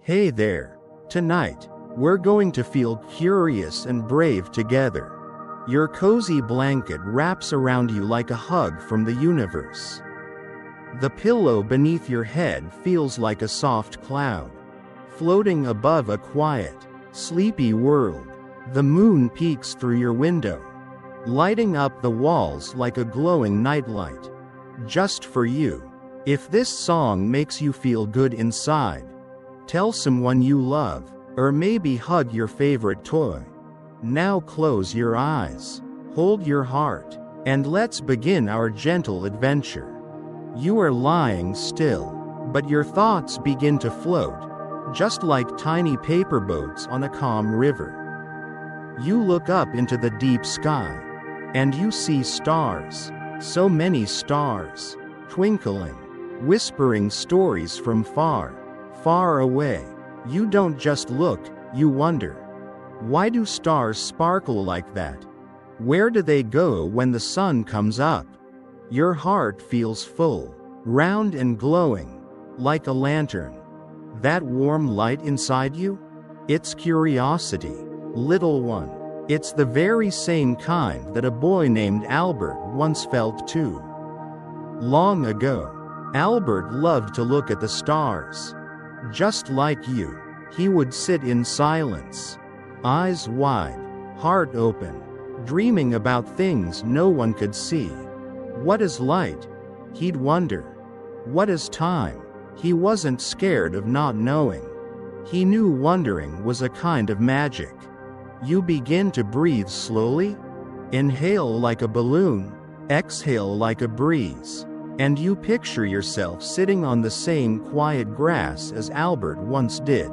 Hey there. Tonight, we're going to feel curious and brave together. Your cozy blanket wraps around you like a hug from the universe. The pillow beneath your head feels like a soft cloud, floating above a quiet, sleepy world. The moon peeks through your window, lighting up the walls like a glowing nightlight. Just for you. If this song makes you feel good inside, tell someone you love, or maybe hug your favorite toy. Now close your eyes, hold your heart, and let's begin our gentle adventure. You are lying still, but your thoughts begin to float, just like tiny paper boats on a calm river. You look up into the deep sky, and you see stars, so many stars, twinkling, whispering stories from far, far away. You don't just look, you wonder. Why do stars sparkle like that? Where do they go when the sun comes up? Your heart feels full, round and glowing, like a lantern. That warm light inside you? It's curiosity, little one. It's the very same kind that a boy named Albert once felt too. Long ago, Albert loved to look at the stars. Just like you, he would sit in silence, eyes wide, heart open, dreaming about things no one could see. What is light? He'd wonder. What is time? He wasn't scared of not knowing. He knew wondering was a kind of magic. You begin to breathe slowly. Inhale like a balloon, exhale like a breeze. And you picture yourself sitting on the same quiet grass as Albert once did.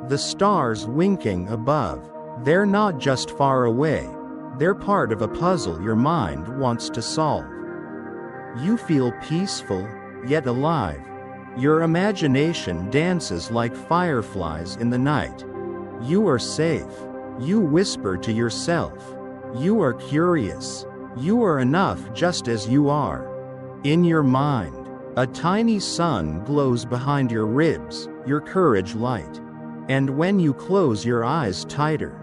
The stars winking above, they're not just far away, they're part of a puzzle your mind wants to solve. You feel peaceful, yet alive. Your imagination dances like fireflies in the night. You are safe. You whisper to yourself. You are curious. You are enough just as you are. In your mind, a tiny sun glows behind your ribs, your courage light. And when you close your eyes tighter,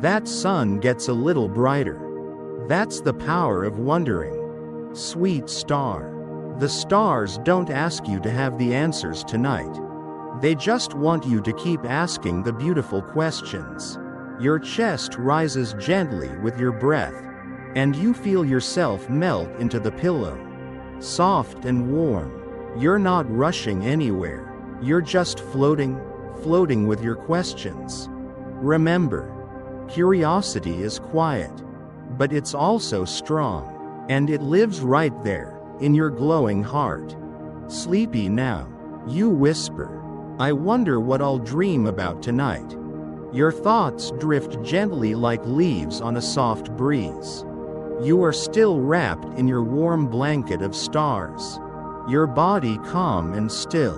that sun gets a little brighter. That's the power of wondering. Sweet star. The stars don't ask you to have the answers tonight. They just want you to keep asking the beautiful questions. Your chest rises gently with your breath, and you feel yourself melt into the pillow. Soft and warm. You're not rushing anywhere. You're just floating with your questions. Remember, curiosity is quiet, but it's also strong, and it lives right there, in your glowing heart. Sleepy now, you whisper, I wonder what I'll dream about tonight. Your thoughts drift gently like leaves on a soft breeze. You are still wrapped in your warm blanket of stars, your body calm and still.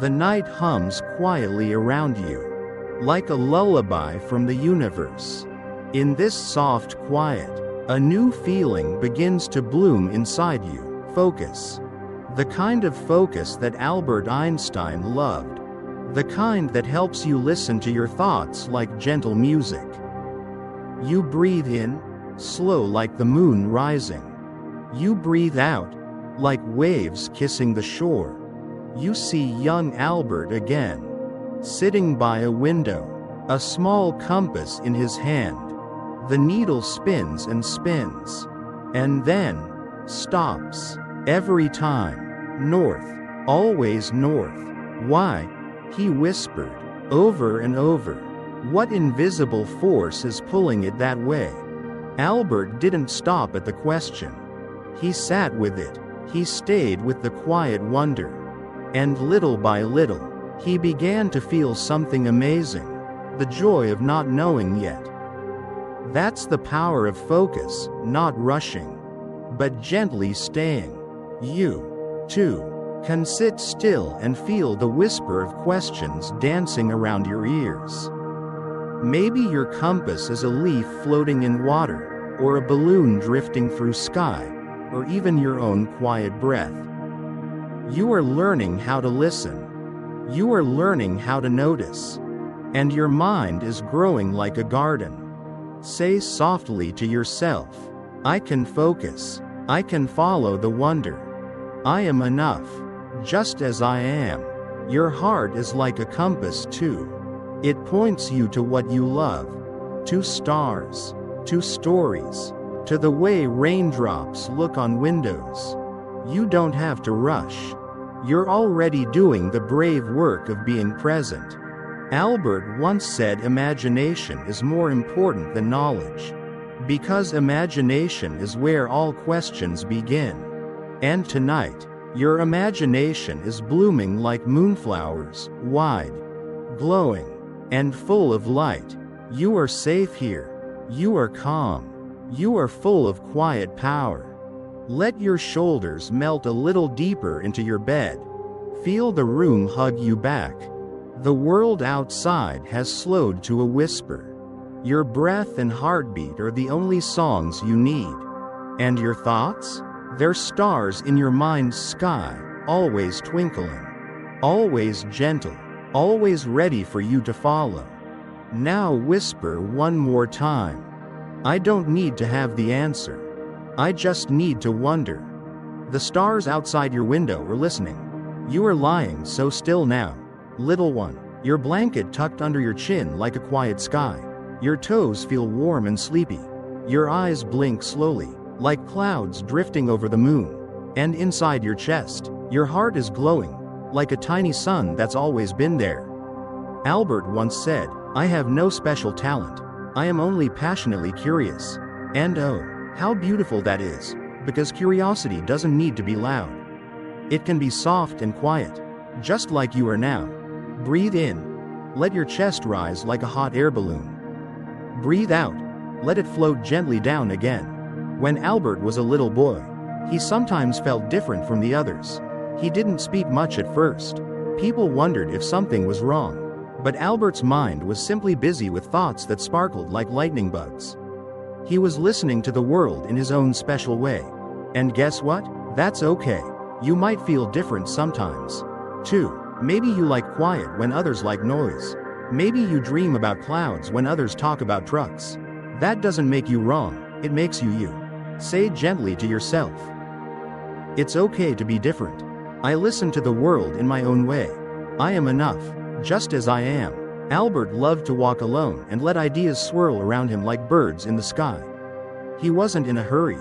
The night hums quietly around you, like a lullaby from the universe. In this soft quiet, a new feeling begins to bloom inside you. Focus. The kind of focus that Albert Einstein loved. The kind that helps you listen to your thoughts like gentle music. You breathe in, slow like the moon rising. You breathe out, like waves kissing the shore. You see young Albert again, sitting by a window, a small compass in his hand. The needle spins and spins, and then stops. Every time, north, always north. Why? He whispered, over and over. What invisible force is pulling it that way? Albert didn't stop at the question. He sat with it. He stayed with the quiet wonder. And little by little, he began to feel something amazing. The joy of not knowing yet. That's the power of focus, not rushing, but gently staying. You, too, can sit still and feel the whisper of questions dancing around your ears. Maybe your compass is a leaf floating in water, or a balloon drifting through sky, or even your own quiet breath. You are learning how to listen. You are learning how to notice. And your mind is growing like a garden. Say softly to yourself, I can focus. I can follow the wonder. I am enough, just as I am. Your heart is like a compass too. It points you to what you love, to stars, to stories, to the way raindrops look on windows. You don't have to rush. You're already doing the brave work of being present. Albert once said imagination is more important than knowledge. Because imagination is where all questions begin. And tonight, your imagination is blooming like moonflowers, wide, glowing, and full of light. You are safe here. You are calm. You are full of quiet power. Let your shoulders melt a little deeper into your bed. Feel the room hug you back. The world outside has slowed to a whisper. Your breath and heartbeat are the only songs you need. And your thoughts? They're stars in your mind's sky, always twinkling, always gentle, always ready for you to follow. Now whisper one more time. I don't need to have the answer. I just need to wonder. The stars outside your window are listening. You are lying so still now, little one, your blanket tucked under your chin like a quiet sky. Your toes feel warm and sleepy. Your eyes blink slowly, like clouds drifting over the moon. And inside your chest, your heart is glowing, like a tiny sun that's always been there. Albert once said, I have no special talent. I am only passionately curious. And oh, how beautiful that is, because curiosity doesn't need to be loud. It can be soft and quiet, just like you are now. Breathe in. Let your chest rise like a hot air balloon. Breathe out. Let it float gently down again. When Albert was a little boy, he sometimes felt different from the others. He didn't speak much at first. People wondered if something was wrong. But Albert's mind was simply busy with thoughts that sparkled like lightning bugs. He was listening to the world in his own special way. And guess what? That's okay. You might feel different sometimes. Too. Maybe you like quiet when others like noise. Maybe you dream about clouds when others talk about trucks. That doesn't make you wrong, it makes you you. Say gently to yourself, it's okay to be different. I listen to the world in my own way. I am enough, just as I am. Albert loved to walk alone and let ideas swirl around him like birds in the sky. He wasn't in a hurry.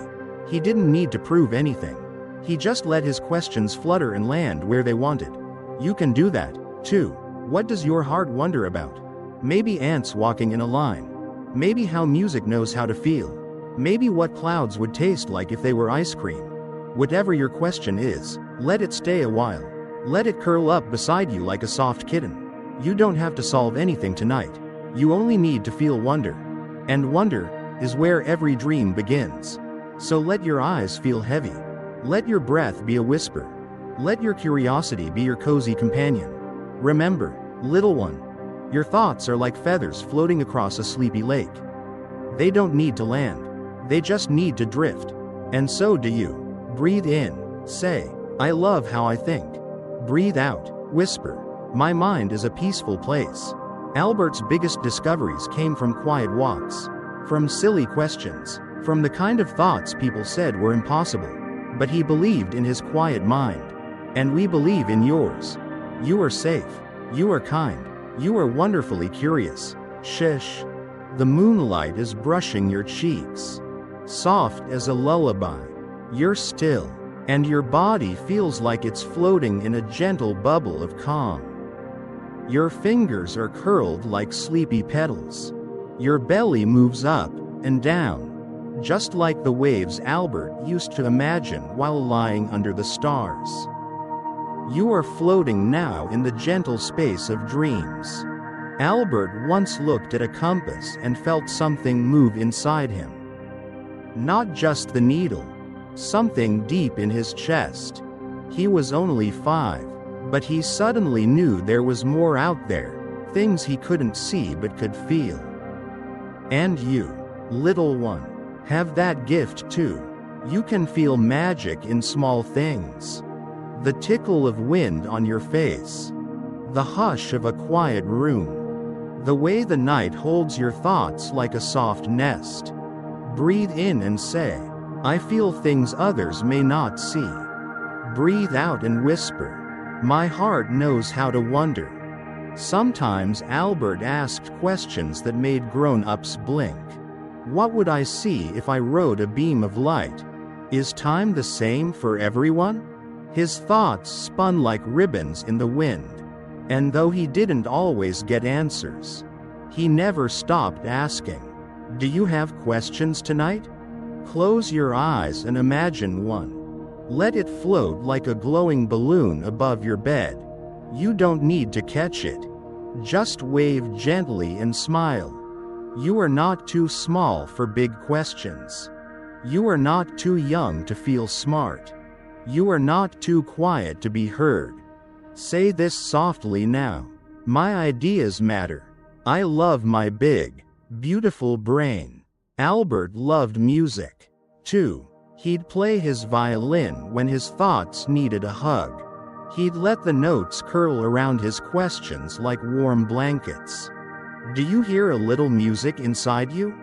He didn't need to prove anything. He just let his questions flutter and land where they wanted. You can do that, too. What does your heart wonder about? Maybe ants walking in a line. Maybe how music knows how to feel. Maybe what clouds would taste like if they were ice cream. Whatever your question is, let it stay a while. Let it curl up beside you like a soft kitten. You don't have to solve anything tonight. You only need to feel wonder. And wonder is where every dream begins. So let your eyes feel heavy. Let your breath be a whisper. Let your curiosity be your cozy companion. Remember, little one, your thoughts are like feathers floating across a sleepy lake. They don't need to land. They just need to drift. And so do you. Breathe in. Say, I love how I think. Breathe out. Whisper, my mind is a peaceful place. Albert's biggest discoveries came from quiet walks. From silly questions. From the kind of thoughts people said were impossible. But he believed in his quiet mind. And we believe in yours. You are safe. You are kind. You are wonderfully curious. Shish. The moonlight is brushing your cheeks. Soft as a lullaby. You're still. And your body feels like it's floating in a gentle bubble of calm. Your fingers are curled like sleepy petals. Your belly moves up and down, just like the waves Albert used to imagine while lying under the stars. You are floating now in the gentle space of dreams. Albert once looked at a compass and felt something move inside him. Not just the needle, something deep in his chest. He was only 5, but he suddenly knew there was more out there, things he couldn't see but could feel. And you, little one, have that gift too. You can feel magic in small things. The tickle of wind on your face. The hush of a quiet room. The way the night holds your thoughts like a soft nest. Breathe in and say, I feel things others may not see. Breathe out and whisper, my heart knows how to wonder. Sometimes Albert asked questions that made grown-ups blink. What would I see if I rode a beam of light? Is time the same for everyone? His thoughts spun like ribbons in the wind. And though he didn't always get answers, he never stopped asking. Do you have questions tonight? Close your eyes and imagine one. Let it float like a glowing balloon above your bed. You don't need to catch it. Just wave gently and smile. You are not too small for big questions. You are not too young to feel smart. You are not too quiet to be heard. Say this softly now. My ideas matter. I love my big, beautiful brain. Albert loved music, too. He'd play his violin when his thoughts needed a hug. He'd let the notes curl around his questions like warm blankets. Do you hear a little music inside you?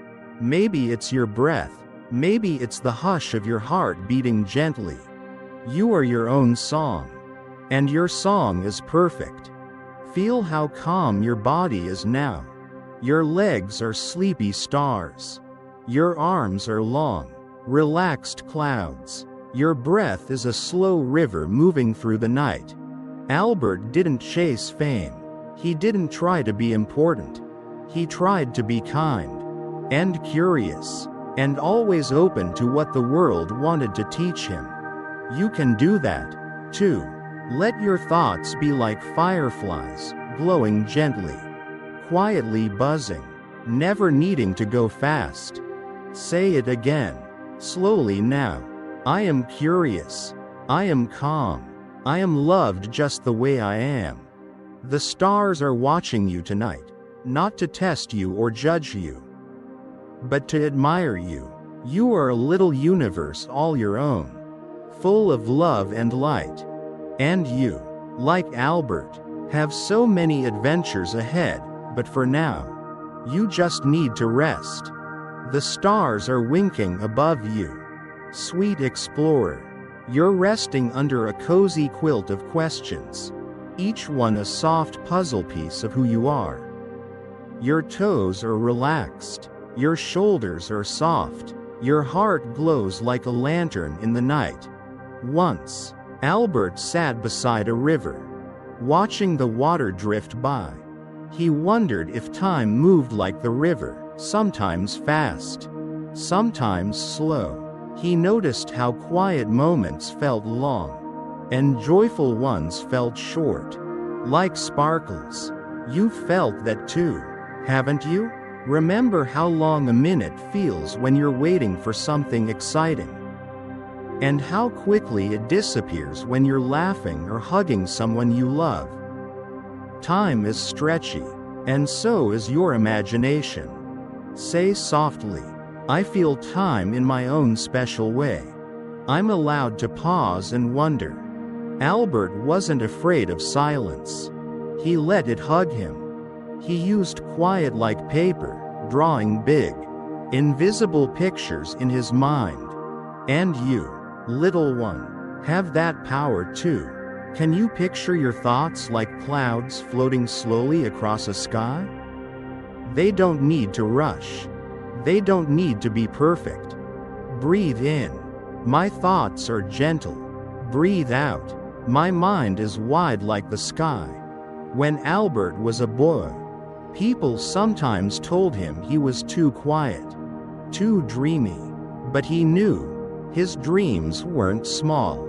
Maybe it's your breath. Maybe it's the hush of your heart beating gently. You are your own song. And your song is perfect. Feel how calm your body is now. Your legs are sleepy stars. Your arms are long, relaxed clouds. Your breath is a slow river moving through the night. Albert didn't chase fame. He didn't try to be important. He tried to be kind, and curious, and always open to what the world wanted to teach him. You can do that, too. Let your thoughts be like fireflies, glowing gently, quietly buzzing, never needing to go fast. Say it again, slowly now. I am curious. I am calm. I am loved just the way I am. The stars are watching you tonight, not to test you or judge you, but to admire you. You are a little universe all your own, full of love and light. And you, like Albert, have so many adventures ahead, but for now, you just need to rest. The stars are winking above you. Sweet explorer, you're resting under a cozy quilt of questions, each one a soft puzzle piece of who you are. Your toes are relaxed, your shoulders are soft, your heart glows like a lantern in the night. Once, Albert sat beside a river, watching the water drift by. He wondered if time moved like the river, sometimes fast, sometimes slow. He noticed how quiet moments felt long, and joyful ones felt short, like sparkles. You've felt that too, haven't you? Remember how long a minute feels when you're waiting for something exciting, and how quickly it disappears when you're laughing or hugging someone you love. Time is stretchy, and so is your imagination. Say softly, I feel time in my own special way. I'm allowed to pause and wonder. Albert wasn't afraid of silence. He let it hug him. He used quiet like paper, drawing big, invisible pictures in his mind. And you, little one, have that power too. Can you picture your thoughts like clouds floating slowly across a sky? They don't need to rush. They don't need to be perfect. Breathe in. My thoughts are gentle. Breathe out. My mind is wide like the sky. When Albert was a boy, people sometimes told him he was too quiet, too dreamy. But he knew his dreams weren't small.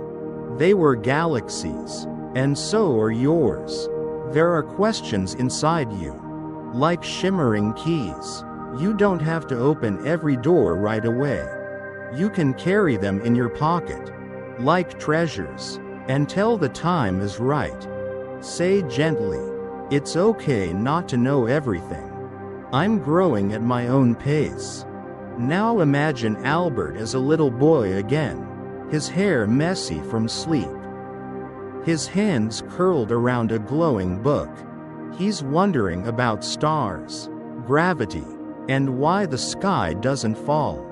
They were galaxies, and so are yours. There are questions inside you, like shimmering keys. You don't have to open every door right away. You can carry them in your pocket, like treasures, until the time is right. Say gently, it's okay not to know everything. I'm growing at my own pace. Now imagine Albert as a little boy again, his hair messy from sleep, his hands curled around a glowing book. He's wondering about stars, gravity, and why the sky doesn't fall.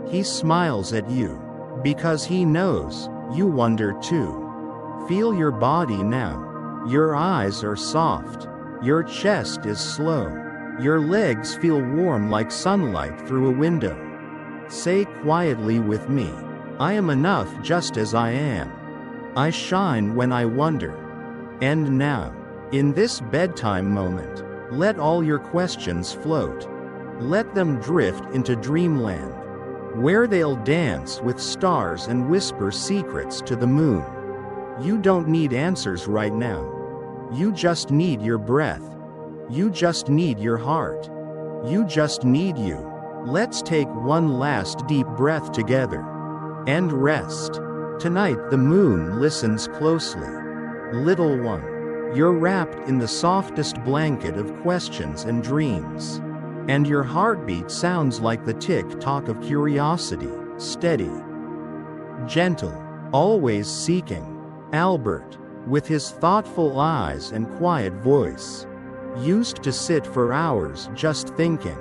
He smiles at you, because he knows you wonder too. Feel your body now. Your eyes are soft. Your chest is slow. Your legs feel warm like sunlight through a window. Say quietly with me, I am enough just as I am. I shine when I wonder. And now, in this bedtime moment, let all your questions float. Let them drift into dreamland, where they'll dance with stars and whisper secrets to the moon. You don't need answers right now. You just need your breath. You just need your heart. You just need you. Let's take one last deep breath together. And rest. Tonight the moon listens closely. Little one, you're wrapped in the softest blanket of questions and dreams. And your heartbeat sounds like the tick-tock of curiosity, steady, gentle, always seeking. Albert, with his thoughtful eyes and quiet voice, used to sit for hours just thinking.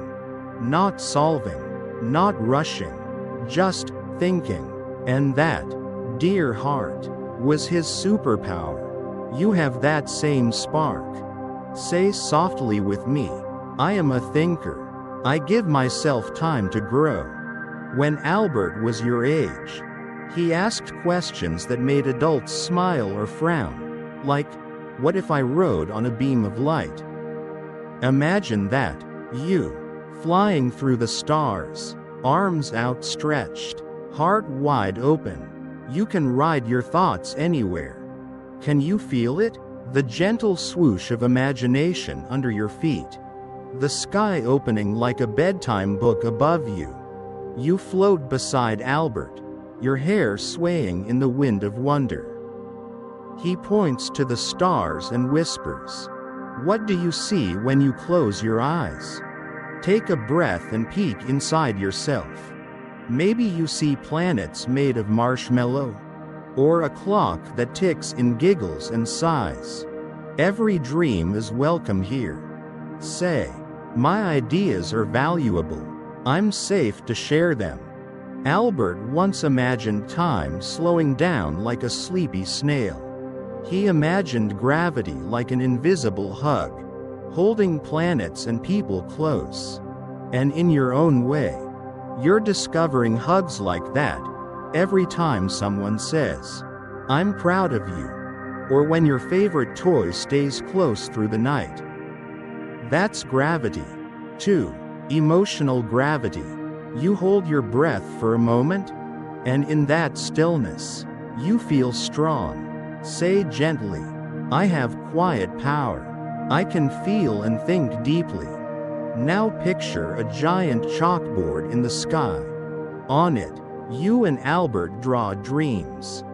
Not solving, not rushing, just thinking. And that, dear heart, was his superpower. You have that same spark. Say softly with me, I am a thinker. I give myself time to grow. When Albert was your age, he asked questions that made adults smile or frown, like, what if I rode on a beam of light? Imagine that, you, flying through the stars, arms outstretched, heart wide open. You can ride your thoughts anywhere. Can you feel it? The gentle swoosh of imagination under your feet. The sky opening like a bedtime book above you. You float beside Albert, your hair swaying in the wind of wonder. He points to the stars and whispers, what do you see when you close your eyes? Take a breath and peek inside yourself. Maybe you see planets made of marshmallow, or a clock that ticks in giggles and sighs. Every dream is welcome here. Say, my ideas are valuable. I'm safe to share them. Albert once imagined time slowing down like a sleepy snail. He imagined gravity like an invisible hug, holding planets and people close. And in your own way, you're discovering hugs like that every time someone says, I'm proud of you, or when your favorite toy stays close through the night. That's gravity. 2. Emotional gravity. You hold your breath for a moment, and in that stillness, you feel strong. Say gently, I have quiet power. I can feel and think deeply. Now picture a giant chalkboard in the sky. On it, you and Albert draw dreams.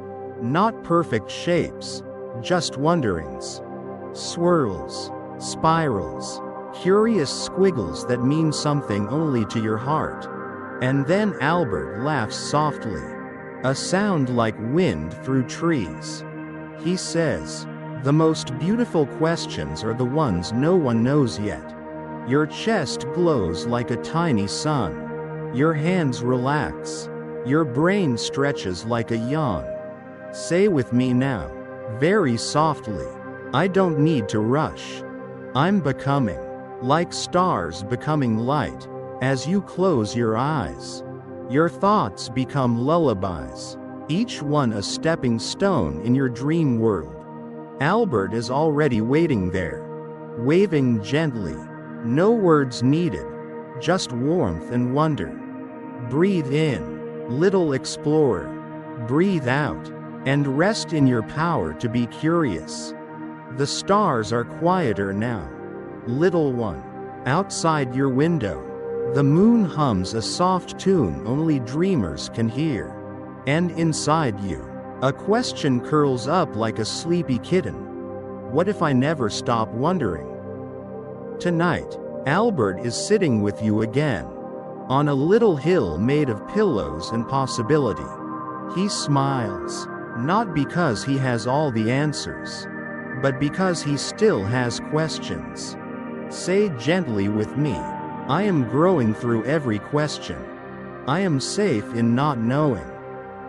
Not perfect shapes, just wonderings. Swirls, spirals, curious squiggles that mean something only to your heart. And then Albert laughs softly, a sound like wind through trees. He says, the most beautiful questions are the ones no one knows yet. Your chest glows like a tiny sun. Your hands relax. Your brain stretches like a yawn. Say with me now, very softly, I don't need to rush. I'm becoming, like stars becoming light. As you close your eyes, your thoughts become lullabies, each one a stepping stone in your dream world. Albert is already waiting there, waving gently, no words needed, just warmth and wonder. Breathe in, little explorer. Breathe out, and rest in your power to be curious. The stars are quieter now. Little one, outside your window, the moon hums a soft tune only dreamers can hear. And inside you, a question curls up like a sleepy kitten. What if I never stop wondering? Tonight, Albert is sitting with you again, on a little hill made of pillows and possibility. He smiles, Not because he has all the answers, but because he still has questions. Say gently with me, I am growing through every question. I am safe in not knowing.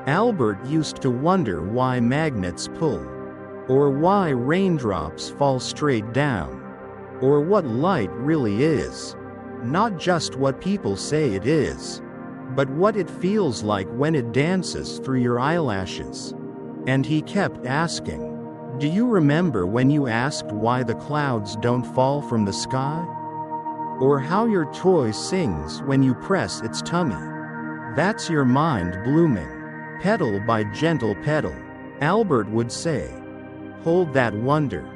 Albert used to wonder why magnets pull, or why raindrops fall straight down, or what light really is. Not just what people say it is, but what it feels like when it dances through your eyelashes. And he kept asking, do you remember when you asked why the clouds don't fall from the sky? Or how your toy sings when you press its tummy? That's your mind blooming, petal by gentle petal. Albert would say, hold that wonder.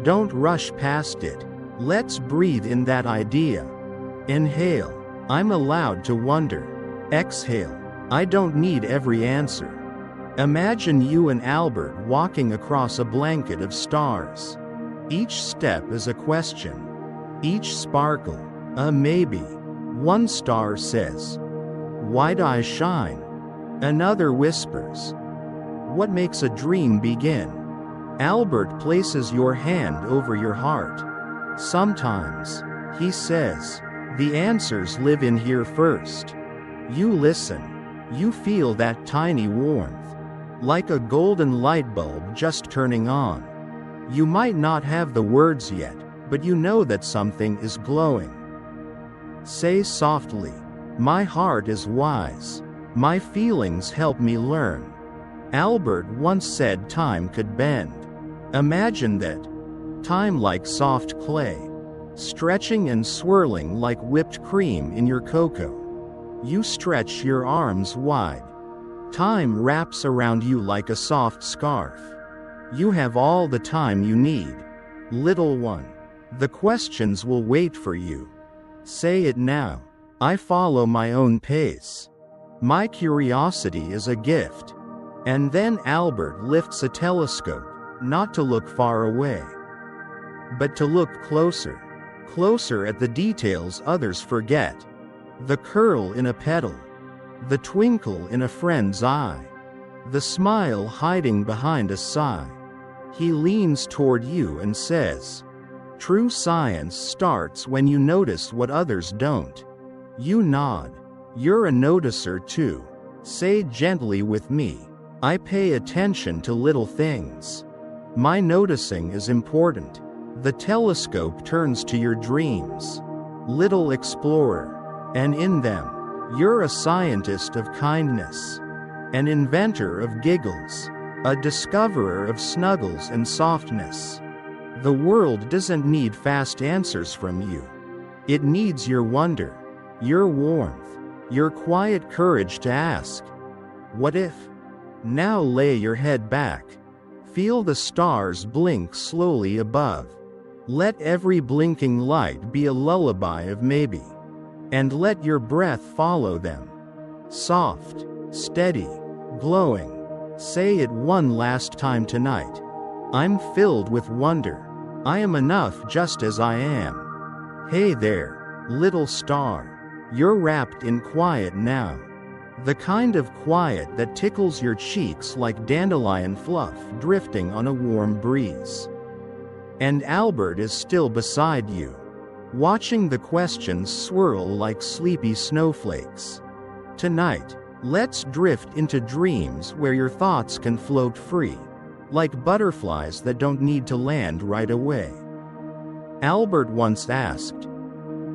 Don't rush past it. Let's breathe in that idea. Inhale, I'm allowed to wonder. Exhale, I don't need every answer. Imagine you and Albert walking across a blanket of stars. Each step is a question. Each sparkle, a maybe. One star says, why do I shine? Another whispers, what makes a dream begin? Albert places your hand over your heart. Sometimes, he says, the answers live in here first. You listen. You feel that tiny warmth, like a golden light bulb just turning on. You might not have the words yet, but you know that something is glowing. Say softly, my heart is wise. My feelings help me learn. Albert once said time could bend. Imagine that. Time like soft clay, stretching and swirling like whipped cream in your cocoa. You stretch your arms wide. Time wraps around you like a soft scarf. You have all the time you need. Little one, the questions will wait for you. Say it now. I follow my own pace. My curiosity is a gift. And then Albert lifts a telescope, not to look far away, but to look closer. Closer at the details others forget. The curl in a petal. The twinkle in a friend's eye. The smile hiding behind a sigh. He leans toward you and says, true science starts when you notice what others don't. You nod. You're a noticer too. Say gently with me, I pay attention to little things. My noticing is important. The telescope turns to your dreams. Little explorer. And in them, you're a scientist of kindness. An inventor of giggles. A discoverer of snuggles and softness. The world doesn't need fast answers from you. It needs your wonder, your warmth, your quiet courage to ask, what if? Now lay your head back. Feel the stars blink slowly above. Let every blinking light be a lullaby of maybe. And let your breath follow them. Soft, steady, glowing. Say it one last time tonight. I'm filled with wonder. I am enough just as I am. Hey there, little star. You're wrapped in quiet now. The kind of quiet that tickles your cheeks like dandelion fluff drifting on a warm breeze. And Albert is still beside you, watching the questions swirl like sleepy snowflakes. Tonight, let's drift into dreams where your thoughts can float free, like butterflies that don't need to land right away. Albert once asked,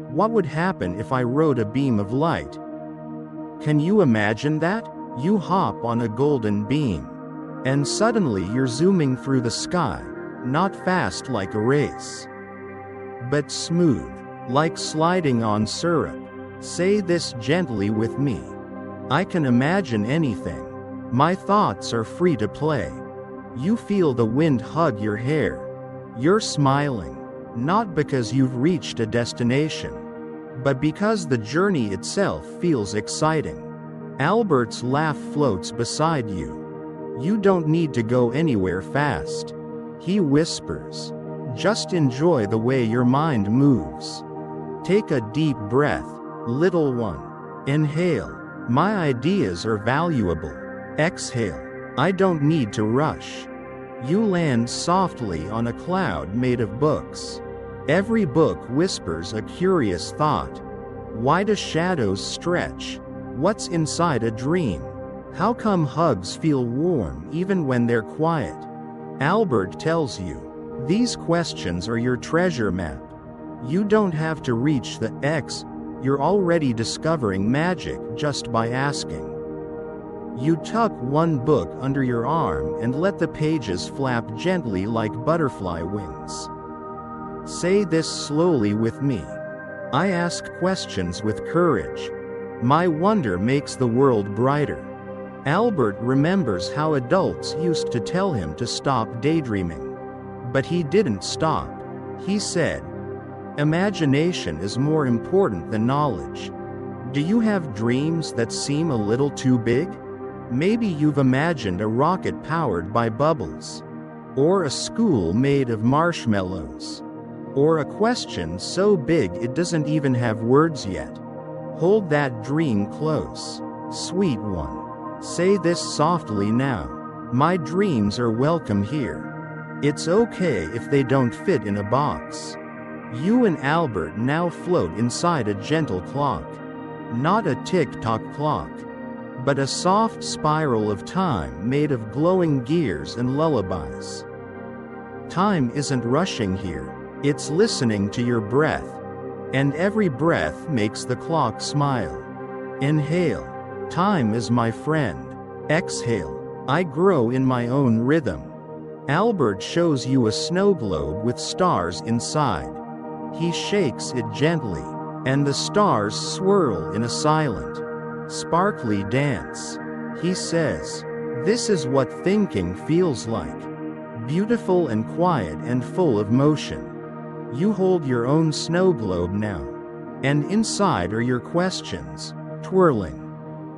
what would happen if I rode a beam of light? Can you imagine that? You hop on a golden beam, and suddenly you're zooming through the sky, not fast like a race, but smooth, like sliding on syrup. Say this gently with me. I can imagine anything. My thoughts are free to play. You feel the wind hug your hair. You're smiling, not because you've reached a destination, but because the journey itself feels exciting. Albert's laugh floats beside you. You don't need to go anywhere fast. He whispers, just enjoy the way your mind moves. Take a deep breath, little one. Inhale, my ideas are valuable. Exhale, I don't need to rush. You land softly on a cloud made of books. Every book whispers a curious thought. Why do shadows stretch? What's inside a dream? How come hugs feel warm even when they're quiet? Albert tells you, these questions are your treasure map. You don't have to reach the X, you're already discovering magic just by asking. You tuck one book under your arm and let the pages flap gently like butterfly wings. Say this slowly with me. I ask questions with courage. My wonder makes the world brighter. Albert remembers how adults used to tell him to stop daydreaming. But he didn't stop. He said, imagination is more important than knowledge. Do you have dreams that seem a little too big? Maybe you've imagined a rocket powered by bubbles. Or a school made of marshmallows. Or a question so big it doesn't even have words yet. Hold that dream close, sweet one. Say this softly now. My dreams are welcome here. It's okay if they don't fit in a box. You and Albert now float inside a gentle clock. Not a tick-tock clock, but a soft spiral of time made of glowing gears and lullabies. Time isn't rushing here, it's listening to your breath. And every breath makes the clock smile. Inhale. Time is my friend. Exhale. I grow in my own rhythm. Albert shows you a snow globe with stars inside. He shakes it gently, and the stars swirl in a silent, sparkly dance. He says, this is what thinking feels like. Beautiful and quiet and full of motion. You hold your own snow globe now. And inside are your questions, twirling,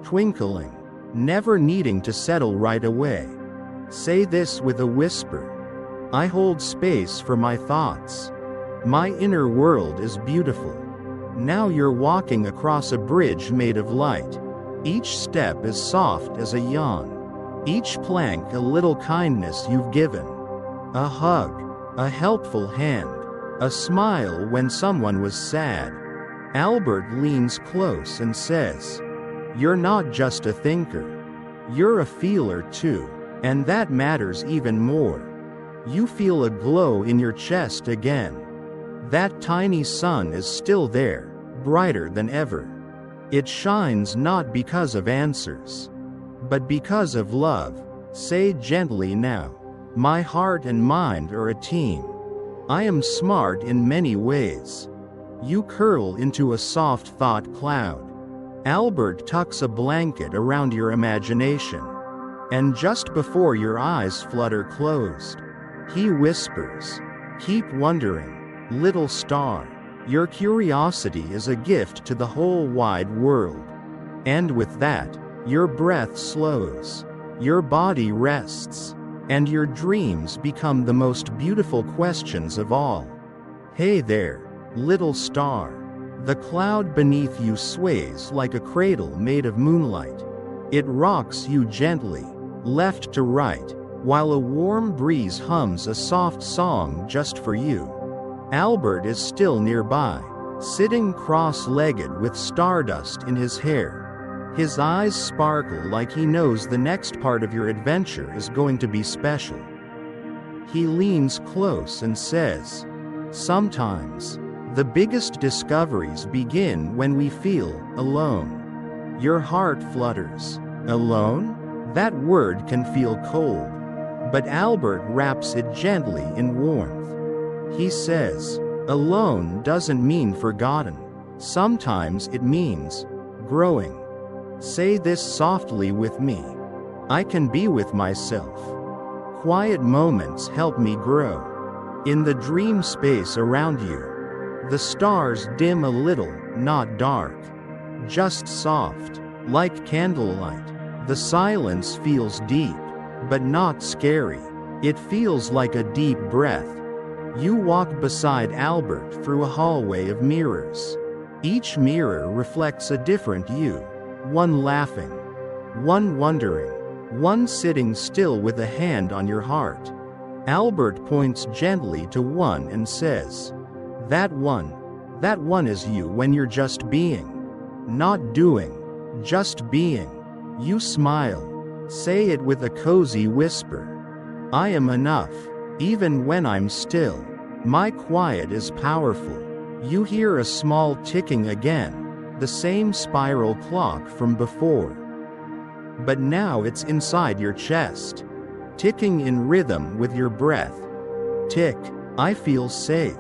twinkling, never needing to settle right away. Say this with a whisper. I hold space for my thoughts. My inner world is beautiful. Now you're walking across a bridge made of light. Each step is soft as a yawn. Each plank a little kindness you've given. A hug, a helpful hand, a smile when someone was sad. Albert leans close and says, you're not just a thinker. You're a feeler too, and that matters even more. You feel a glow in your chest again. That tiny sun is still there, brighter than ever. It shines not because of answers, but because of love. Say gently now, my heart and mind are a team. I am smart in many ways. You curl into a soft thought cloud. Albert tucks a blanket around your imagination. And just before your eyes flutter closed, he whispers, keep wondering, little star. Your curiosity is a gift to the whole wide world. And with that, your breath slows, your body rests, and your dreams become the most beautiful questions of all. Hey there, little star. The cloud beneath you sways like a cradle made of moonlight. It rocks you gently, left to right, while a warm breeze hums a soft song just for you. Albert is still nearby, sitting cross-legged with stardust in his hair. His eyes sparkle like he knows the next part of your adventure is going to be special. He leans close and says, sometimes, the biggest discoveries begin when we feel alone. Your heart flutters. Alone? That word can feel cold. But Albert wraps it gently in warmth. He says, alone doesn't mean forgotten. Sometimes it means growing. Say this softly with me. I can be with myself. Quiet moments help me grow. In the dream space around you, the stars dim a little, not dark. Just soft, like candlelight. The silence feels deep, but not scary. It feels like a deep breath. You walk beside Albert through a hallway of mirrors. Each mirror reflects a different you. One laughing, one wondering, one sitting still with a hand on your heart. Albert points gently to one and says, that one is you when you're just being. Not doing, just being. You smile. Say it with a cozy whisper. I am enough, even when I'm still. My quiet is powerful. You hear a small ticking again, the same spiral clock from before. But now it's inside your chest, ticking in rhythm with your breath. Tick, I feel safe.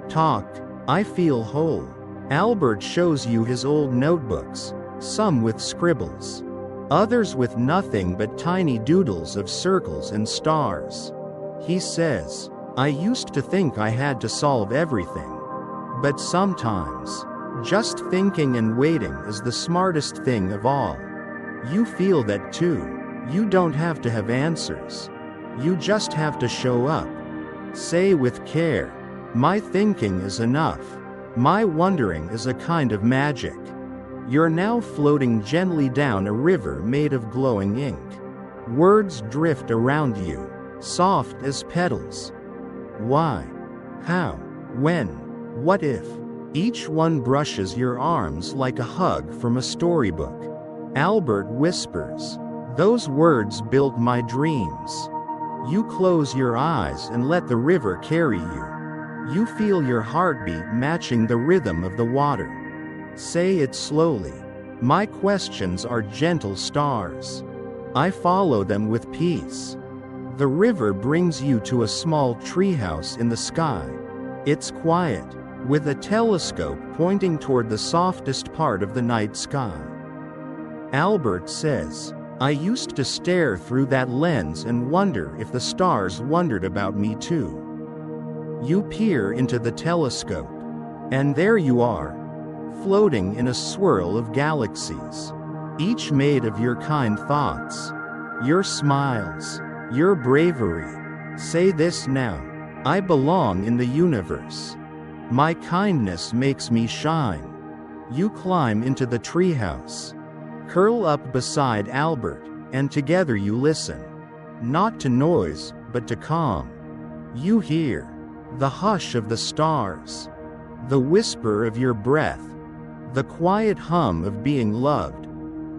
Talk, I feel whole. Albert shows you his old notebooks, some with scribbles, others with nothing but tiny doodles of circles and stars. He says, I used to think I had to solve everything. But sometimes, just thinking and waiting is the smartest thing of all. You feel that too. You don't have to have answers. You just have to show up. Say with care, my thinking is enough. My wondering is a kind of magic. You're now floating gently down a river made of glowing ink. Words drift around you, soft as petals. Why? How? When? What if? Each one brushes your arms like a hug from a storybook. Albert whispers, those words built my dreams. You close your eyes and let the river carry you. You feel your heartbeat matching the rhythm of the water. Say it slowly. My questions are gentle stars. I follow them with peace. The river brings you to a small treehouse in the sky. It's quiet, with a telescope pointing toward the softest part of the night sky. Albert says, I used to stare through that lens and wonder if the stars wondered about me too. You peer into the telescope, and there you are, floating in a swirl of galaxies, each made of your kind thoughts, your smiles, your bravery. Say this now, I belong in the universe. My kindness makes me shine. You climb into the treehouse, curl up beside Albert, and together you listen. Not to noise, but to calm. You hear the hush of the stars, the whisper of your breath, the quiet hum of being loved.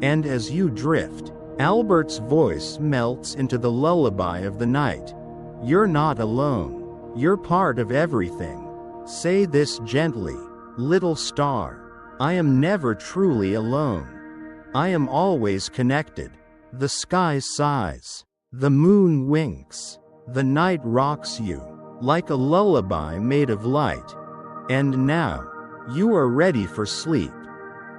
And as you drift, Albert's voice melts into the lullaby of the night. You're not alone. You're part of everything. Say this gently, little star. I am never truly alone. I am always connected. The sky sighs. The moon winks. The night rocks you like a lullaby made of light. And now, you are ready for sleep.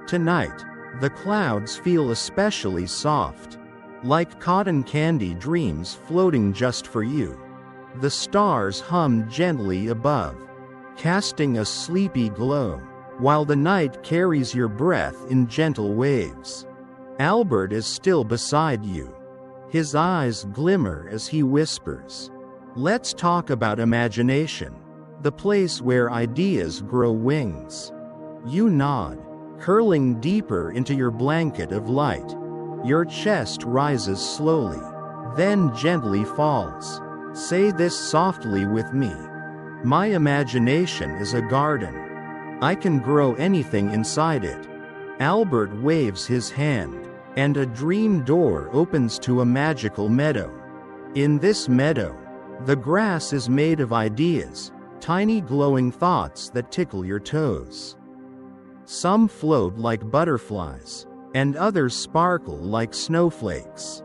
Tonight, the clouds feel especially soft, like cotton candy dreams floating just for you. The stars hum gently above, casting a sleepy glow, while the night carries your breath in gentle waves. Albert is still beside you. His eyes glimmer as he whispers, let's talk about imagination, the place where ideas grow wings. You nod, curling deeper into your blanket of light. Your chest rises slowly, then gently falls. Say this softly with me. My imagination is a garden. I can grow anything inside it. Albert waves his hand, and a dream door opens to a magical meadow. In this meadow, the grass is made of ideas, tiny glowing thoughts that tickle your toes. Some float like butterflies, and others sparkle like snowflakes.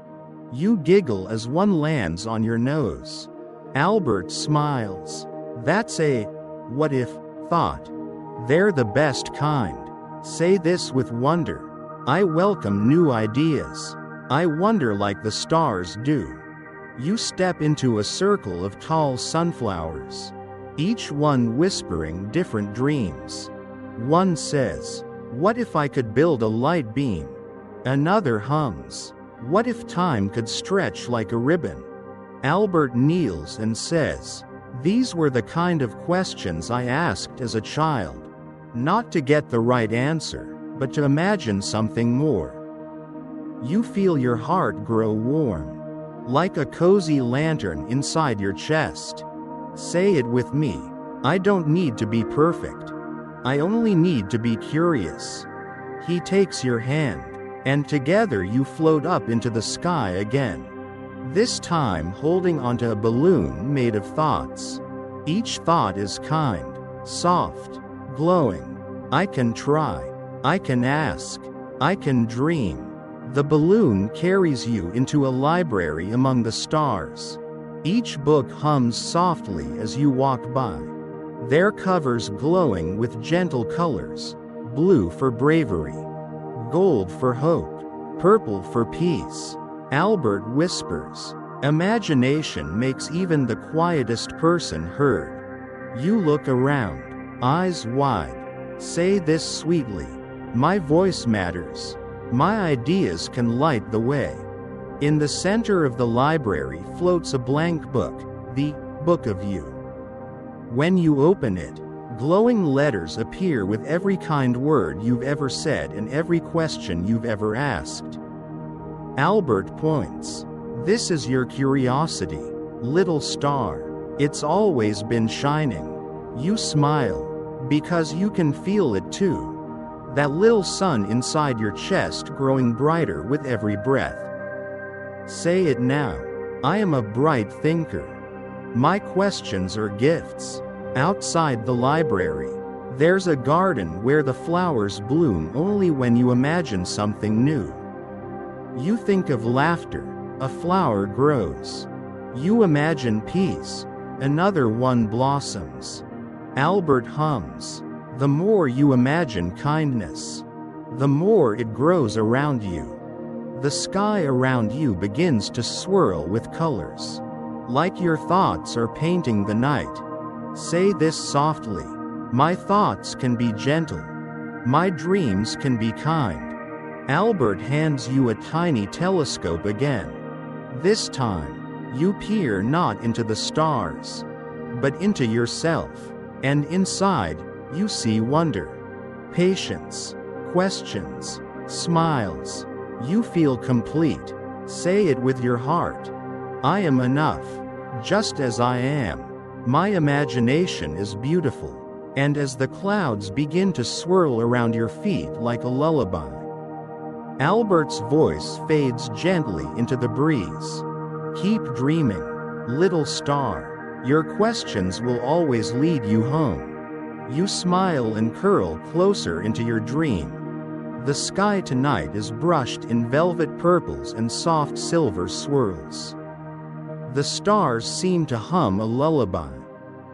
You giggle as one lands on your nose. Albert smiles. That's a what if thought. They're the best kind. Say this with wonder. I welcome new ideas. I wonder like the stars do. You step into a circle of tall sunflowers, each one whispering different dreams. One says, what if I could build a light beam? Another hums, what if time could stretch like a ribbon? Albert kneels and says, these were the kind of questions I asked as a child, not to get the right answer, but to imagine something more. You feel your heart grow warm, like a cozy lantern inside your chest. Say it with me. I don't need to be perfect. I only need to be curious. He takes your hand, and together you float up into the sky again. This time holding onto a balloon made of thoughts. Each thought is kind, soft, glowing. I can try. I can ask. I can dream. The balloon carries you into a library among the stars. Each book hums softly as you walk by. Their covers glowing with gentle colors: blue for bravery, gold for hope, purple for peace. Albert whispers. Imagination makes even the quietest person heard. You look around, eyes wide. Say this sweetly. My voice matters. My ideas can light the way. In the center of the library floats a blank book, the Book of You. When you open it, glowing letters appear with every kind word you've ever said and every question you've ever asked. Albert points. This is your curiosity, little star. It's always been shining. You smile, because you can feel it too. That little sun inside your chest growing brighter with every breath. Say it now. I am a bright thinker. My questions are gifts. Outside the library, there's a garden where the flowers bloom only when you imagine something new. You think of laughter, a flower grows. You imagine peace, another one blossoms. Albert hums. The more you imagine kindness, the more it grows around you. The sky around you begins to swirl with colors, like your thoughts are painting the night. Say this softly. My thoughts can be gentle. My dreams can be kind. Albert hands you a tiny telescope again. This time, you peer not into the stars, but into yourself. And inside, you see wonder, patience, questions, smiles. You feel complete. Say it with your heart. I am enough, just as I am. My imagination is beautiful. And as the clouds begin to swirl around your feet like a lullaby, Albert's voice fades gently into the breeze. Keep dreaming, little star. Your questions will always lead you home. You smile and curl closer into your dream. The sky tonight is brushed in velvet purples and soft silver swirls. The stars seem to hum a lullaby.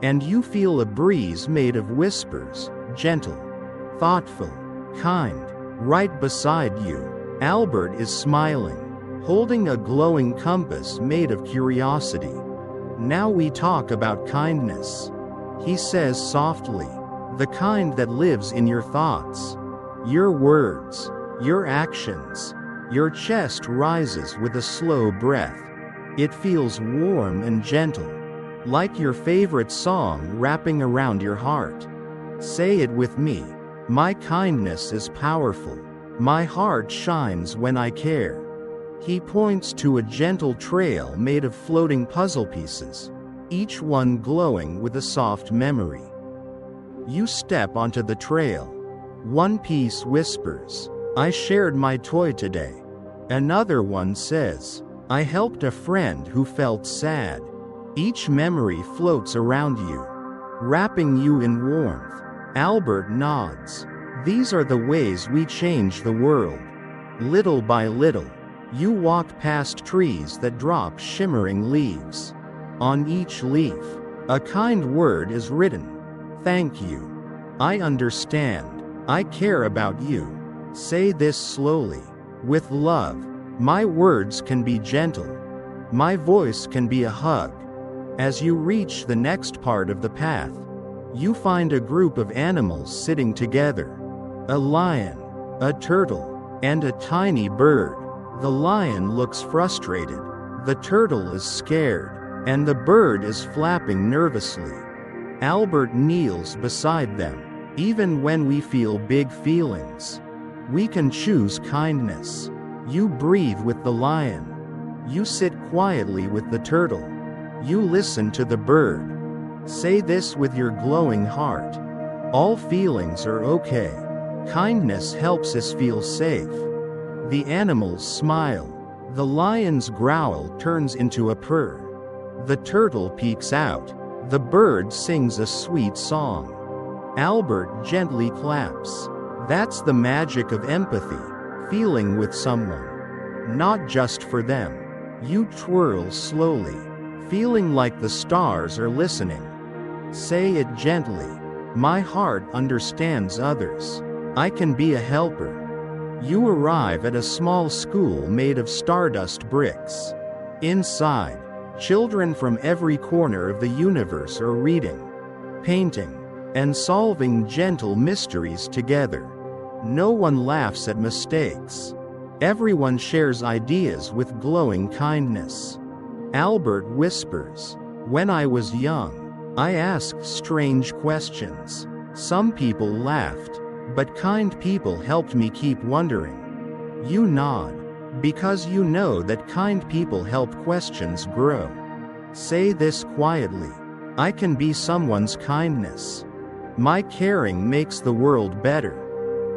And you feel a breeze made of whispers, gentle, thoughtful, kind. Right beside you, Albert is smiling, holding a glowing compass made of curiosity. Now we talk about kindness. He says softly, the kind that lives in your thoughts, your words, your actions. Your chest rises with a slow breath. It feels warm and gentle, like your favorite song wrapping around your heart. Say it with me. My kindness is powerful. My heart shines when I care. He points to a gentle trail made of floating puzzle pieces, each one glowing with a soft memory. You step onto the trail. One piece whispers, I shared my toy today. Another one says, I helped a friend who felt sad. Each memory floats around you, wrapping you in warmth. Albert nods. These are the ways we change the world. Little by little, you walk past trees that drop shimmering leaves. On each leaf, a kind word is written. Thank you. I understand. I care about you. Say this slowly. With love. My words can be gentle. My voice can be a hug. As you reach the next part of the path, you find a group of animals sitting together. A lion, a turtle, and a tiny bird. The lion looks frustrated. The turtle is scared, and the bird is flapping nervously. Albert kneels beside them. Even when we feel big feelings, we can choose kindness. You breathe with the lion. You sit quietly with the turtle. You listen to the bird. Say this with your glowing heart. All feelings are okay. Kindness helps us feel safe. The animals smile. The lion's growl turns into a purr. The turtle peeks out. The bird sings a sweet song. Albert gently claps. That's the magic of empathy, feeling with someone, not just for them. You twirl slowly, feeling like the stars are listening. Say it gently. My heart understands others. I can be a helper. You arrive at a small school made of stardust bricks. Inside, children from every corner of the universe are reading, painting, and solving gentle mysteries together. No one laughs at mistakes. Everyone shares ideas with glowing kindness. Albert whispers, "When I was young, I asked strange questions. Some people laughed, but kind people helped me keep wondering." You nod, because you know that kind people help questions grow. Say this quietly. I can be someone's kindness. My caring makes the world better.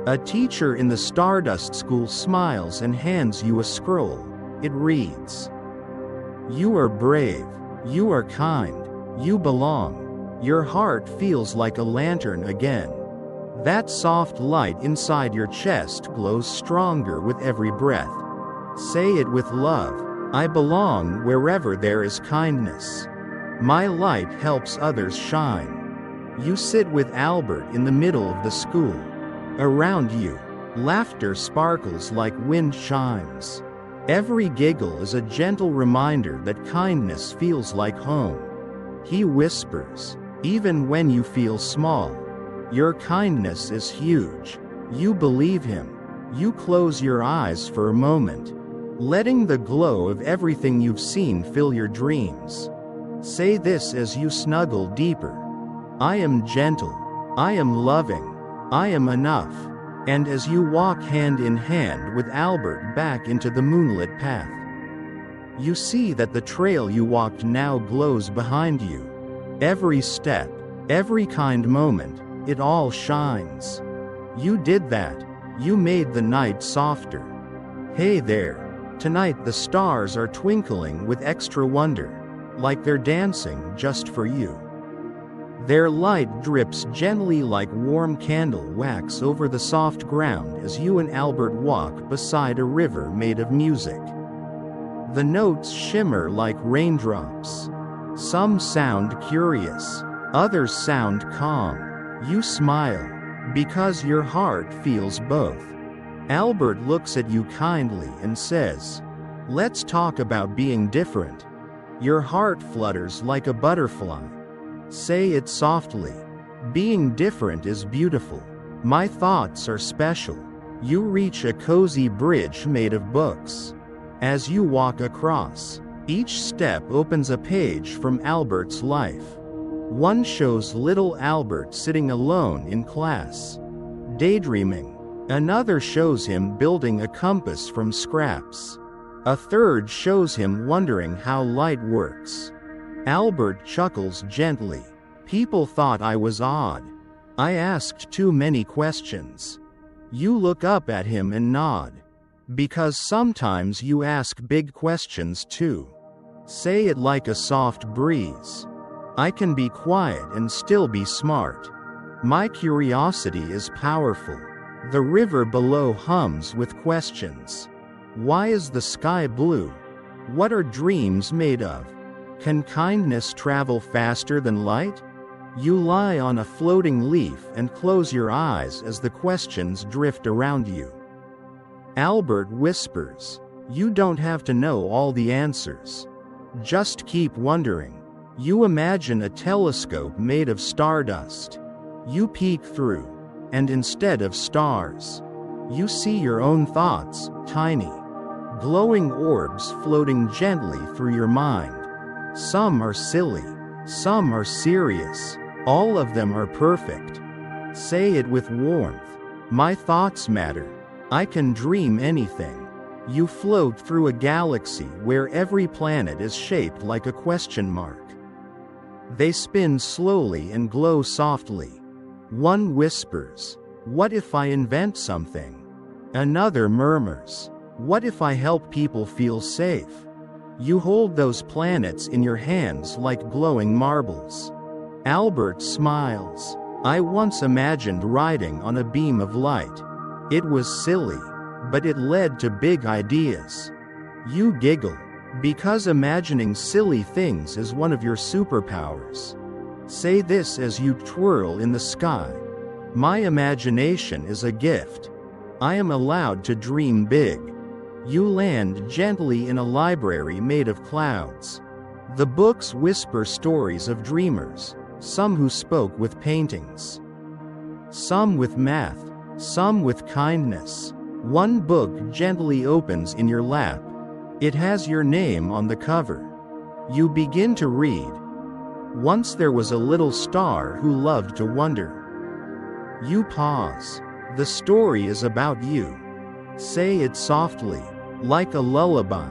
A teacher in the Stardust School smiles and hands you a scroll. It reads, "You are brave. You are kind. You belong." Your heart feels like a lantern again. That soft light inside your chest glows stronger with every breath. Say it with love. I belong wherever there is kindness. My light helps others shine. You sit with Albert in the middle of the school. Around you, laughter sparkles like wind chimes. Every giggle is a gentle reminder that kindness feels like home. He whispers, even when you feel small, your kindness is huge. You believe him. You close your eyes for a moment, letting the glow of everything you've seen fill your dreams. Say this as you snuggle deeper. I am gentle. I am loving. I am enough. And as you walk hand in hand with Albert back into the moonlit path, you see that the trail you walked now glows behind you. Every step, every kind moment, it all shines. You did that. You made the night softer. Hey there. Tonight the stars are twinkling with extra wonder, like they're dancing just for you. Their light drips gently like warm candle wax over the soft ground as you and Albert walk beside a river made of music. The notes shimmer like raindrops. Some sound curious, others sound calm. You smile, because your heart feels both. Albert looks at you kindly and says, "Let's talk about being different." Your heart flutters like a butterfly. Say it softly. Being different is beautiful. My thoughts are special. You reach a cozy bridge made of books. As you walk across, each step opens a page from Albert's life. One shows little Albert sitting alone in class, daydreaming. Another shows him building a compass from scraps. A third shows him wondering how light works. Albert chuckles gently. People thought I was odd. I asked too many questions. You look up at him and nod. Because sometimes you ask big questions too. Say it like a soft breeze. I can be quiet and still be smart. My curiosity is powerful. The river below hums with questions. Why is the sky blue? What are dreams made of? Can kindness travel faster than light? You lie on a floating leaf and close your eyes as the questions drift around you. Albert whispers, "You don't have to know all the answers. Just keep wondering." You imagine a telescope made of stardust. You peek through, and instead of stars, you see your own thoughts, tiny, glowing orbs floating gently through your mind. Some are silly, some are serious, all of them are perfect. Say it with warmth. My thoughts matter. I can dream anything. You float through a galaxy where every planet is shaped like a question mark. They spin slowly and glow softly. One whispers, "What if I invent something?" Another murmurs, "What if I help people feel safe?" You hold those planets in your hands like glowing marbles. Albert smiles. "I once imagined riding on a beam of light. It was silly, but it led to big ideas." You giggle, because imagining silly things is one of your superpowers. Say this as you twirl in the sky. "My imagination is a gift. I am allowed to dream big." You land gently in a library made of clouds. The books whisper stories of dreamers, some who spoke with paintings, some with math, some with kindness. One book gently opens in your lap. It has your name on the cover. You begin to read. "Once there was a little star who loved to wonder." You pause. The story is about you. Say it softly, like a lullaby.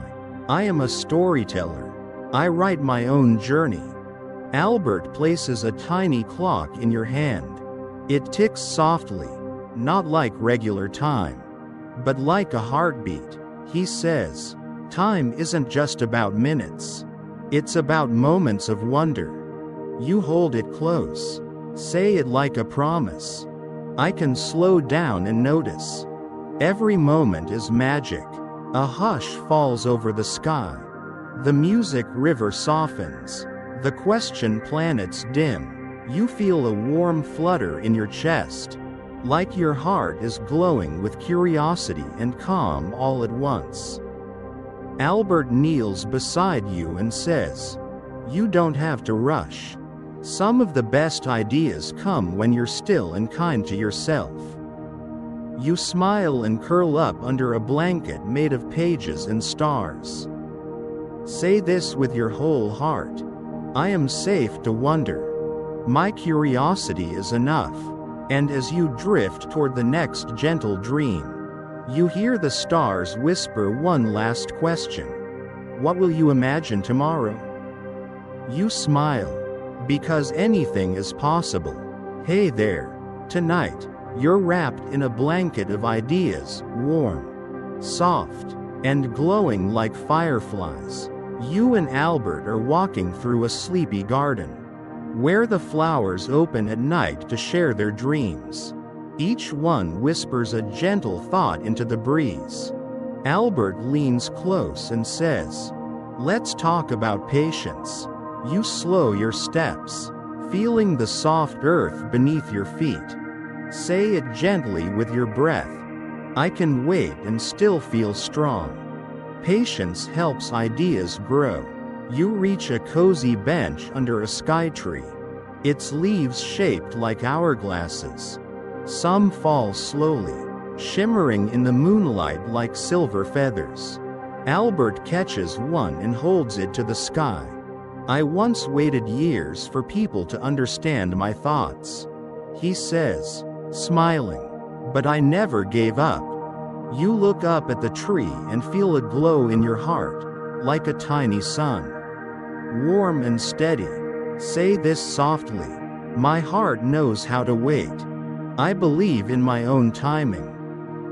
"I am a storyteller. I write my own journey." Albert places a tiny clock in your hand. It ticks softly, not like regular time, but like a heartbeat. He says, "Time isn't just about minutes. It's about moments of wonder." You hold it close. Say it like a promise. "I can slow down and notice." Every moment is magic. A hush falls over the sky. The music river softens. The question planets dim. You feel a warm flutter in your chest, like your heart is glowing with curiosity and calm all at once. Albert kneels beside you and says, "You don't have to rush. Some of the best ideas come when you're still and kind to yourself." You smile and curl up under a blanket made of pages and stars. Say this with your whole heart. "I am safe to wonder. My curiosity is enough." And as you drift toward the next gentle dream, you hear the stars whisper one last question. "What will you imagine tomorrow?" You smile, because anything is possible. Hey there. Tonight, you're wrapped in a blanket of ideas, warm, soft, and glowing like fireflies. You and Albert are walking through a sleepy garden, where the flowers open at night to share their dreams. Each one whispers a gentle thought into the breeze. Albert leans close and says, "Let's talk about patience." You slow your steps, feeling the soft earth beneath your feet. Say it gently with your breath. "I can wait and still feel strong." Patience helps ideas grow. You reach a cozy bench under a sky tree. Its leaves shaped like hourglasses. Some fall slowly, shimmering in the moonlight like silver feathers. Albert catches one and holds it to the sky. "I once waited years for people to understand my thoughts," he says, smiling, "but I never gave up." You look up at the tree and feel a glow in your heart, like a tiny sun. Warm and steady. Say this softly. "My heart knows how to wait. I believe in my own timing."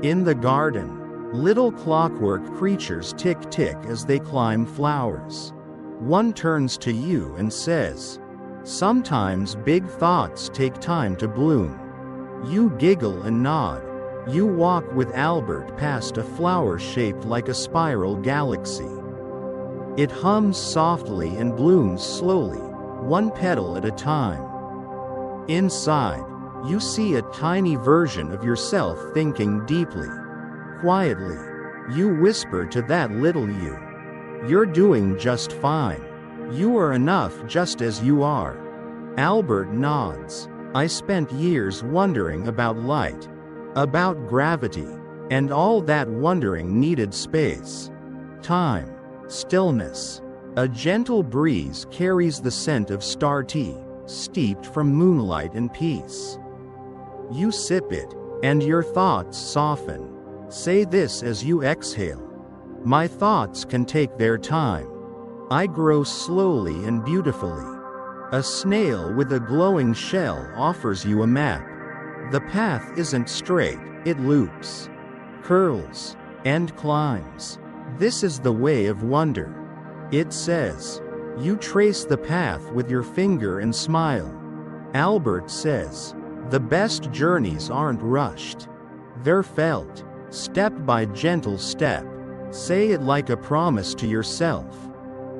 In the garden, little clockwork creatures tick-tick as they climb flowers. One turns to you and says, "Sometimes big thoughts take time to bloom." You giggle and nod. You walk with Albert past a flower shaped like a spiral galaxy. It hums softly and blooms slowly, one petal at a time. Inside, you see a tiny version of yourself thinking deeply. Quietly, you whisper to that little you, "You're doing just fine. You are enough just as you are." Albert nods. "I spent years wondering about light, about gravity, and all that wondering needed space, time, stillness." A gentle breeze carries the scent of star tea, steeped from moonlight and peace. You sip it, and your thoughts soften. Say this as you exhale. My thoughts can take their time. I grow slowly and beautifully. A snail with a glowing shell offers you a map. The path isn't straight, it loops, curls, and climbs. This is the way of wonder. It says, you trace the path with your finger and smile. Albert says, the best journeys aren't rushed. They're felt, step by gentle step. Say it like a promise to yourself.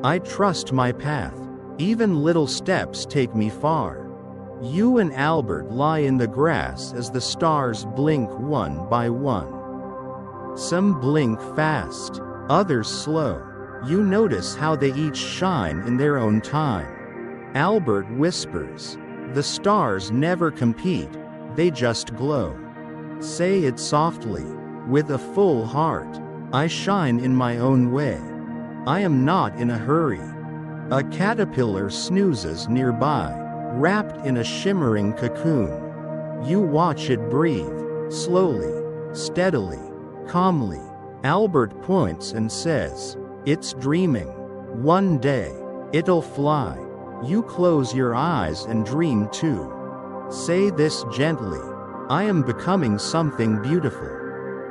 I trust my path. Even little steps take me far. You and Albert lie in the grass as the stars blink one by one. Some blink fast, others slow. You notice how they each shine in their own time. Albert whispers, the stars never compete, they just glow. Say it softly, with a full heart. I shine in my own way. I am not in a hurry. A caterpillar snoozes nearby, wrapped in a shimmering cocoon. You watch it breathe, slowly, steadily, calmly. Albert points and says, it's dreaming. One day, it'll fly. You close your eyes and dream too. Say this gently, I am becoming something beautiful.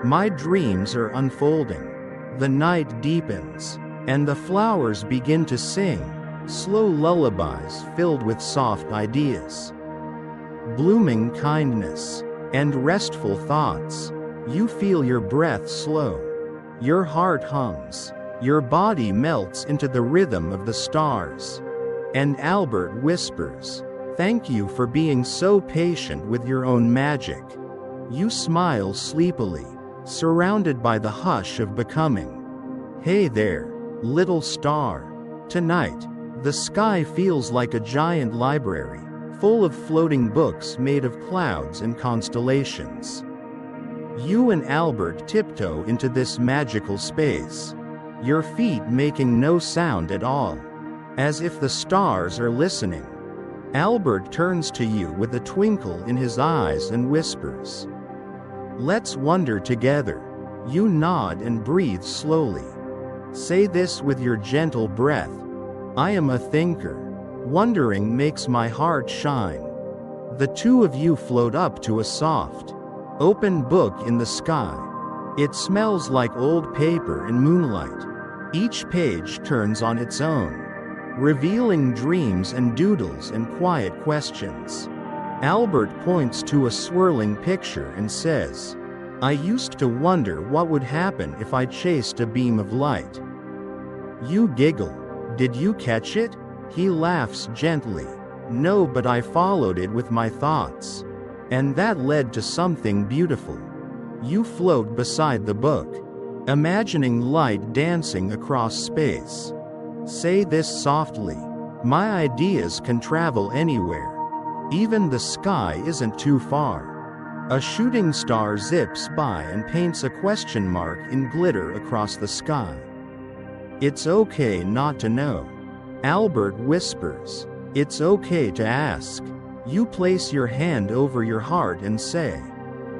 My dreams are unfolding. The night deepens, and the flowers begin to sing, slow lullabies filled with soft ideas. Blooming kindness and restful thoughts. You feel your breath slow. Your heart hums. Your body melts into the rhythm of the stars. And Albert whispers, thank you for being so patient with your own magic. You smile sleepily, surrounded by the hush of becoming. Hey there, little star. Tonight, the sky feels like a giant library, full of floating books made of clouds and constellations. You and Albert tiptoe into this magical space, your feet making no sound at all, as if the stars are listening. Albert turns to you with a twinkle in his eyes and whispers, let's wonder together. You nod and breathe slowly. Say this with your gentle breath. I am a thinker. Wondering makes my heart shine. The two of you float up to a soft, open book in the sky. It smells like old paper in moonlight. Each page turns on its own, revealing dreams and doodles and quiet questions. Albert points to a swirling picture and says, I used to wonder what would happen if I chased a beam of light. You giggle. Did you catch it? He laughs gently. No, but I followed it with my thoughts. And that led to something beautiful. You float beside the book, imagining light dancing across space. Say this softly. My ideas can travel anywhere. Even the sky isn't too far. A shooting star zips by and paints a question mark in glitter across the sky. It's okay not to know. Albert whispers, it's okay to ask. You place your hand over your heart and say,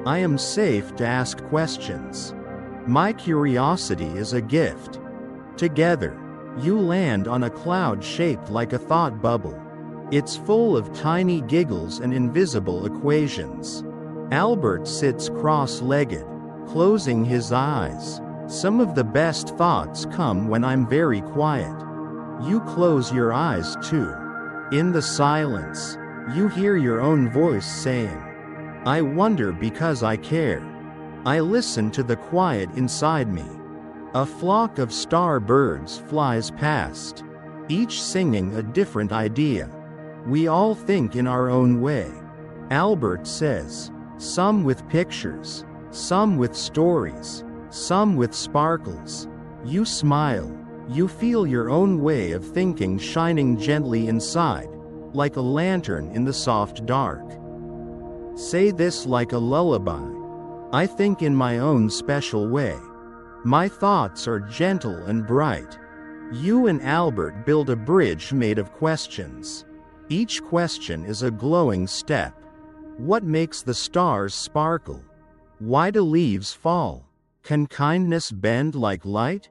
I am safe to ask questions. My curiosity is a gift. Together, you land on a cloud shaped like a thought bubble. It's full of tiny giggles and invisible equations. Albert sits cross-legged, closing his eyes. Some of the best thoughts come when I'm very quiet. You close your eyes too. In the silence, you hear your own voice saying, I wonder because I care. I listen to the quiet inside me. A flock of star birds flies past, each singing a different idea. We all think in our own way. Albert says, some with pictures, some with stories, some with sparkles. You smile. You feel your own way of thinking shining gently inside, like a lantern in the soft dark. Say this like a lullaby. I think in my own special way. My thoughts are gentle and bright. You and Albert build a bridge made of questions. Each question is a glowing step. What makes the stars sparkle? Why do leaves fall? Can kindness bend like light?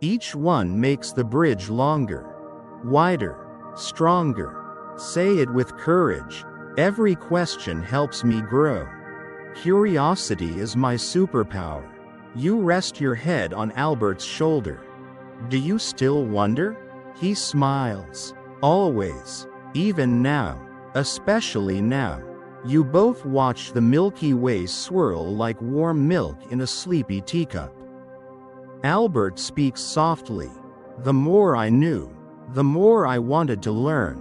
Each one makes the bridge longer, wider, stronger. Say it with courage. Every question helps me grow. Curiosity is my superpower. You rest your head on Albert's shoulder. Do you still wonder? He smiles. Always. Even now. Especially now. You both watch the Milky Way swirl like warm milk in a sleepy teacup. Albert speaks softly. The more I knew, the more I wanted to learn.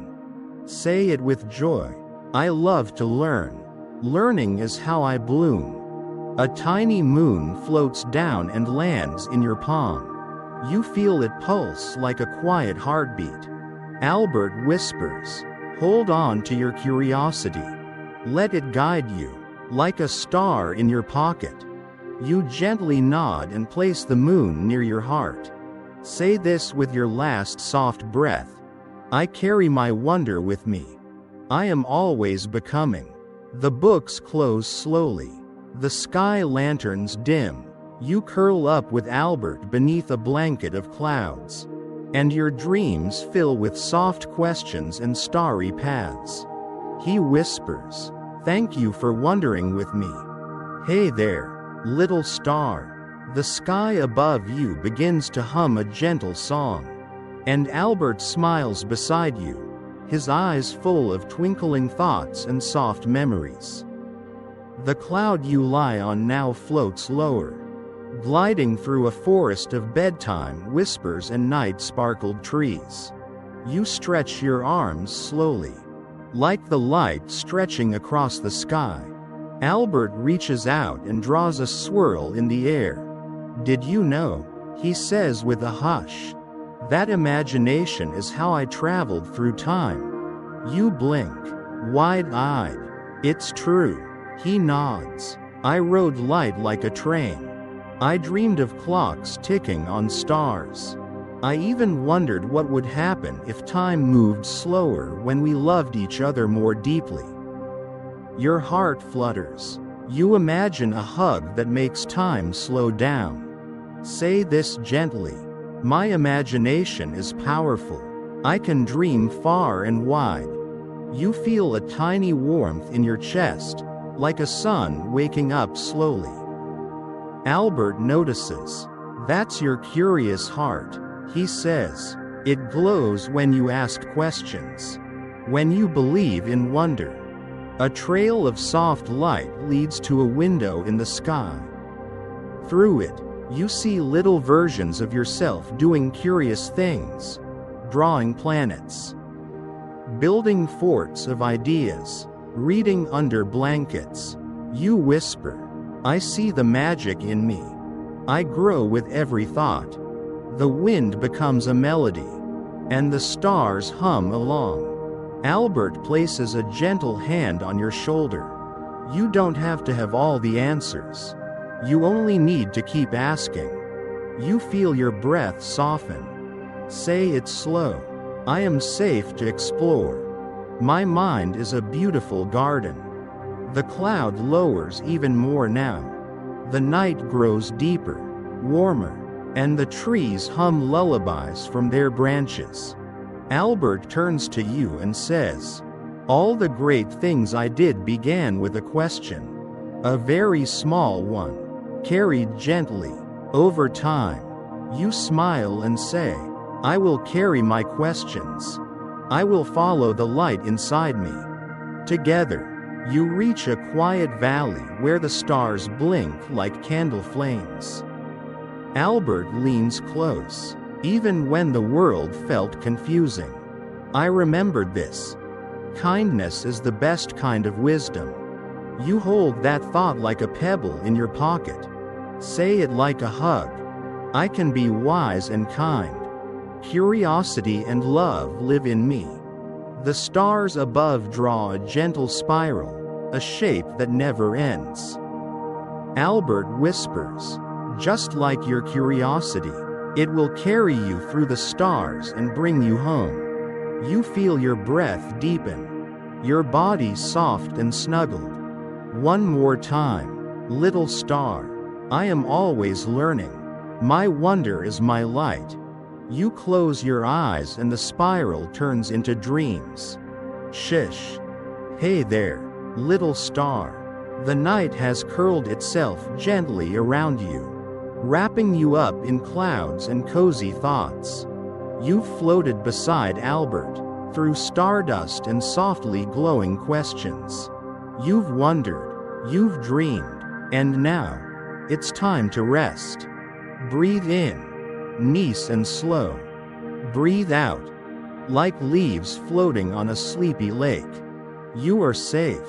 Say it with joy. I love to learn. Learning is how I bloom. A tiny moon floats down and lands in your palm. You feel it pulse like a quiet heartbeat. Albert whispers, hold on to your curiosity. Let it guide you, like a star in your pocket. You gently nod and place the moon near your heart. Say this with your last soft breath. I carry my wonder with me. I am always becoming. The books close slowly. The sky lanterns dim. You curl up with Albert beneath a blanket of clouds. And your dreams fill with soft questions and starry paths. He whispers, thank you for wondering with me. Hey there, little star. The sky above you begins to hum a gentle song. And Albert smiles beside you, his eyes full of twinkling thoughts and soft memories. The cloud you lie on now floats lower, gliding through a forest of bedtime whispers and night-sparkled trees. You stretch your arms slowly, like the light stretching across the sky. Albert reaches out and draws a swirl in the air. Did you know? He says with a hush. That imagination is how I traveled through time. You blink, wide-eyed. It's true. He nods. I rode light like a train. I dreamed of clocks ticking on stars. I even wondered what would happen if time moved slower when we loved each other more deeply. Your heart flutters. You imagine a hug that makes time slow down. Say this gently. My imagination is powerful. I can dream far and wide. You feel a tiny warmth in your chest, like a sun waking up slowly. Albert notices. That's your curious heart, he says. It glows when you ask questions. When you believe in wonder. A trail of soft light leads to a window in the sky. Through it, you see little versions of yourself doing curious things, drawing planets, building forts of ideas, reading under blankets. You whisper, I see the magic in me. I grow with every thought. The wind becomes a melody, and the stars hum along. Albert places a gentle hand on your shoulder. You don't have to have all the answers. You only need to keep asking. You feel your breath soften. Say it slow. I am safe to explore. My mind is a beautiful garden. The cloud lowers even more now. The night grows deeper, warmer, and the trees hum lullabies from their branches. Albert turns to you and says, all the great things I did began with a question. A very small one. Carried gently. Over time, you smile and say, I will carry my questions. I will follow the light inside me. Together, you reach a quiet valley where the stars blink like candle flames. Albert leans close, even when the world felt confusing. I remembered this. Kindness is the best kind of wisdom. You hold that thought like a pebble in your pocket. Say it like a hug. I can be wise and kind. Curiosity and love live in me. The stars above draw a gentle spiral, a shape that never ends. Albert whispers, just like your curiosity, it will carry you through the stars and bring you home. You feel your breath deepen, your body soft and snuggled. One more time, little star. I am always learning. My wonder is my light. You close your eyes and the spiral turns into dreams. Shish. Hey there, little star. The night has curled itself gently around you, wrapping you up in clouds and cozy thoughts. You've floated beside Albert, through stardust and softly glowing questions. You've wondered, you've dreamed, and now, it's time to rest. Breathe in, nice and slow. Breathe out, like leaves floating on a sleepy lake. You are safe.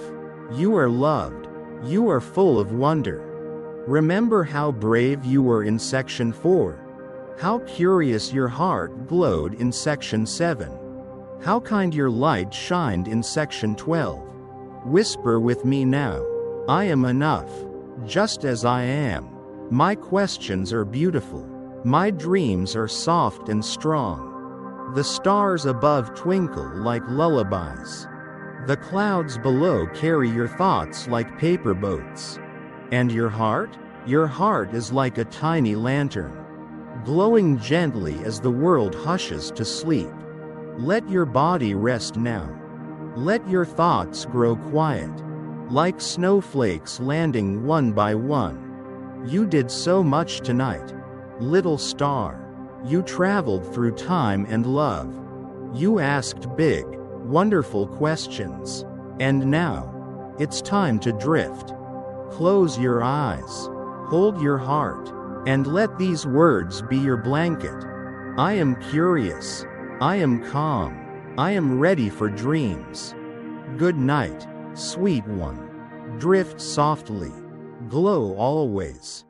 You are loved. You are full of wonder. Remember how brave you were in section 4. How curious your heart glowed in section 7. How kind your light shined in section 12. Whisper with me now. I am enough, just as I am. My questions are beautiful. My dreams are soft and strong. The stars above twinkle like lullabies. The clouds below carry your thoughts like paper boats. And your heart? Your heart is like a tiny lantern, glowing gently as the world hushes to sleep. Let your body rest now. Let your thoughts grow quiet, like snowflakes landing one by one. You did so much tonight, little star. You traveled through time and love. You asked big, wonderful questions. And now, it's time to drift. Close your eyes, hold your heart, and let these words be your blanket. I am curious. I am calm. I am ready for dreams. Good night, sweet one. Drift softly. Glow always.